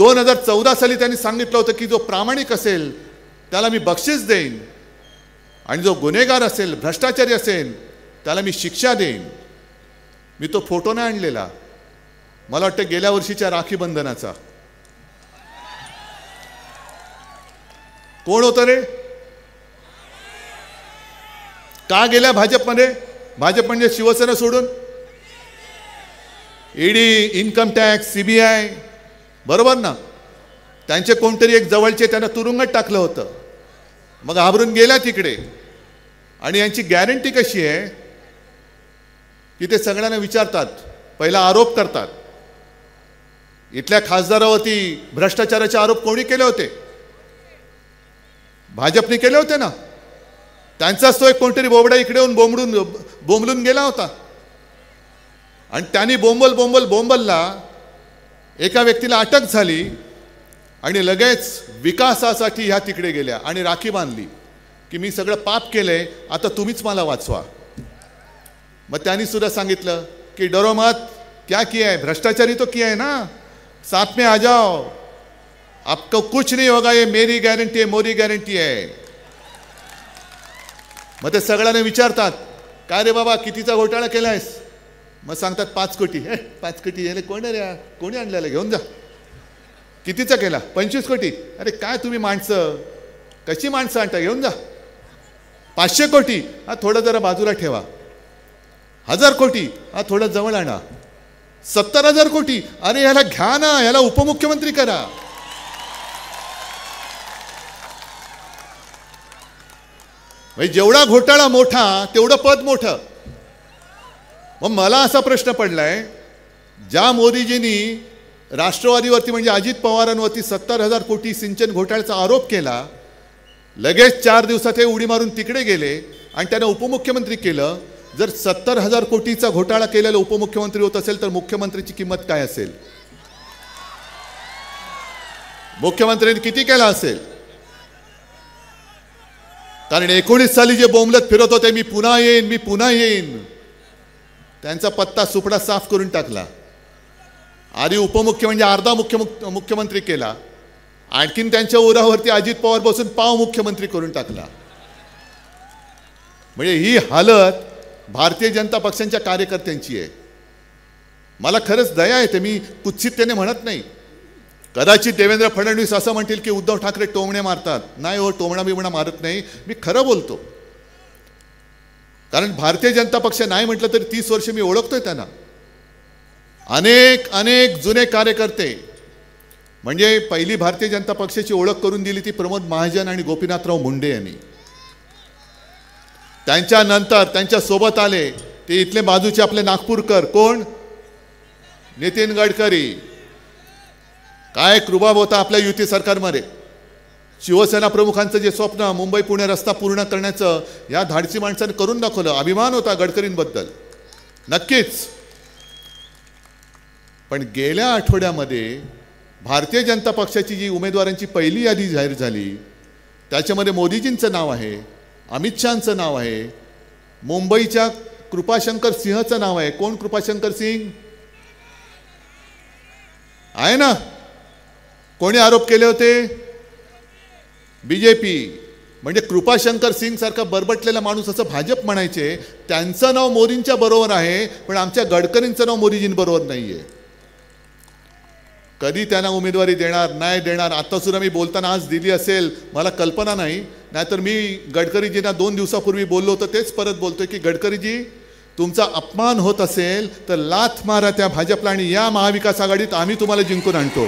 2014 साली त्यांनी सांगितलं होतं की जो प्रामाणिक असेल त्याला मी बक्षीस देईन आणि जो गुन्हेगार असेल, भ्रष्टाचारी असेल त्याला मी शिक्षा देईन. मी तो फोटो नाही आणलेला, मला वाटतं गेल्या वर्षीच्या राखी बंधनाचा. कोण होतं रे? का गेल्या भाजपमध्ये? भाजप म्हणजे शिवसेना सोडून ईडी, इन्कम टॅक्स, सीबीआय, बरोबर ना? त्यांचे कोणतरी एक जवळचे त्यांना तुरुंगात टाकलं होतं, मग घाबरून गेल्या तिकडे. आणि यांची गॅरंटी कशी आहे की ते सगळ्यांना विचारतात, पहिला आरोप करतात. इथल्या खासदारावरती भ्रष्टाचाराचे आरोप कोणी केले होते? भाजपने केले होते ना. त्यांचाच तो एक कोणतरी बोबडा इकडे येऊन बोंबलून गेला होता. आणि त्यांनी बोंबलला एका व्यक्तीला अटक झाली आणि लगेच विकासासाठी ह्या तिकडे गेल्या आणि राखी बांधली की मी सगळं पाप केलंय, आता तुम्हीच मला वाचवा. मग त्यांनी सुद्धा सांगितलं की डरो मत, क्या किया है? भ्रष्टाचारी तो किया है ना, साथ में आ जाओ, आपको कुछ नहीं होगा, ये मेरी गॅरंटी आहे, मोदी गॅरंटी आहे. मग ते सगळ्यांना विचारतात, काय रे बाबा कितीचा घोटाळा केलायस? मग सांगतात 5 कोटी. 5 कोटी याला कोण रे? कोणी आणलेलं? घेऊन जा. कितीचा केला? 25 कोटी. अरे काय तुम्ही माणसं, कशी माणसं आणता? घेऊन जा. 500 कोटी. हा थोडं जरा बाजूला ठेवा. 1000 कोटी. हा थोडं जवळ आणा. 70,000 कोटी. अरे याला घ्या ना, याला उपमुख्यमंत्री करा. जेवढा घोटाळा मोठा तेवढं पद मोठं. मग मला असा प्रश्न पडलाय, ज्या मोदीजींनी राष्ट्रवादीवरती म्हणजे अजित पवारांवरती 70,000 कोटी सिंचन घोटाळ्याचा आरोप केला, लगेच 4 दिवसात हे उडी मारून तिकडे गेले आणि त्यांना उपमुख्यमंत्री केलं. जर 70,000 कोटीचा घोटाळा केलेला उपमुख्यमंत्री होत असेल तर मुख्यमंत्रीची किंमत काय असेल? मुख्यमंत्र्यांनी किती केला असेल? कारण 19 साली जे बोंबलत फिरत होते, मी पुन्हा येईन, त्यांचा पत्ता सुपडा साफ करून टाकला. आधी उपमुख्य म्हणजे अर्धा मुख्यमंत्री केला, आणखीन त्यांच्या उरावरती अजित पवार बसून पाव मुख्यमंत्री करून टाकला. म्हणजे ही हालत भारतीय जनता पक्षाच्या कार्यकर्त्यांची आहे. मला खरंच दया येते, मी कुत्सिततेने म्हणत नाही. कदाचित देवेंद्र फडणवीस असं म्हणतील की उद्धव ठाकरे टोमणे मारतात. नाही हो, टोमणा बिमणा मारत नाही, मी खरं बोलतो. कारण भारतीय जनता पक्ष नाही म्हटलं तरी 30 वर्ष मी ओळखतोय त्यांना. अनेक जुने कार्यकर्ते, म्हणजे पहिली भारतीय जनता पक्षाची ओळख करून दिली ती प्रमोद महाजन आणि गोपीनाथराव मुंडे यांनी. त्यांच्यानंतर त्यांच्या सोबत आले ते इथले बाजूचे आपले नागपूरकर, कोण? नितीन गडकरी. काय कृबाब होता आपल्या युती सरकारमध्ये. शिवसेना प्रमुखांचं जे स्वप्न मुंबई पुणे रस्ता पूर्ण करण्याचं या धाडसी माणसाने करून दाखवलं. अभिमान होता गडकरींबद्दल, नक्कीच. पण गेल्या आठवड्यामध्ये भारतीय जनता पक्षाची जी उमेदवारांची पहिली यादी जाहीर झाली त्याच्यामध्ये मोदीजींचं नाव आहे, अमित शहांचं नाव आहे, मुंबईच्या कृपाशंकर सिंहचं नाव आहे. कोण कृपाशंकर सिंह? आहे ना. कोणी आरोप केले होते? बीजेपी. म्हणजे कृपाशंकर सिंग सारखा बरबटलेला माणूस असं भाजप म्हणायचे. त्यांचं नाव मोदींच्या बरोबर आहे, पण आमच्या गडकरींचं नाव मोदीजींबरोबर नाहीये. कधी त्यांना उमेदवारी देणार नाही देणार आता सुद्धा मी बोलताना आज दिली असेल मला कल्पना नाही. नाहीतर मी गडकरीजींना 2 दिवसापूर्वी बोललो होतो तेच परत बोलतोय की गडकरीजी, तुमचा अपमान होत असेल तर लाथ मारा त्या भाजपला आणि या महाविकास आघाडीत आम्ही तुम्हाला जिंकून आणतो.